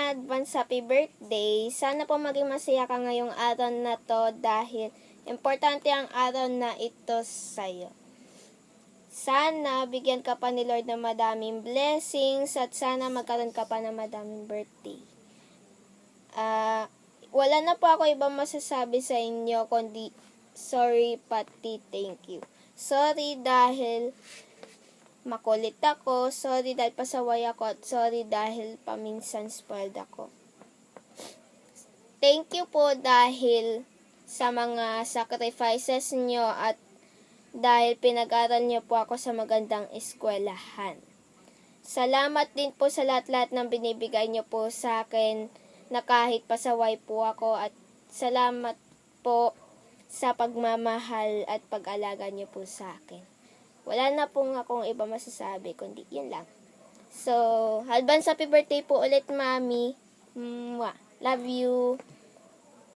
advance happy birthday. Sana po maging masaya ka ngayong araw na to dahil importante ang araw na ito sa'yo. Sana bigyan ka pa ni Lord ng madaming blessings at sana magkaroon ka pa ng madaming birthday. Wala na po ako ibang masasabi sa inyo kundi sorry pati thank you. Sorry dahil makulit ako, sorry dahil pasaway ako, at sorry dahil paminsan spoiled ako. Thank you po dahil sa mga sacrifices nyo at dahil pinag-aral nyo po ako sa magandang eskwelahan. Salamat din po sa lahat-lahat ng binibigay nyo po sa akin na kahit pasaway po ako, at salamat po sa pagmamahal at pag-alaga nyo po sa akin. Wala na pong akong iba masasabi, kundi yun lang. So, advance happy birthday po ulit, Mami. Mwah. Love you.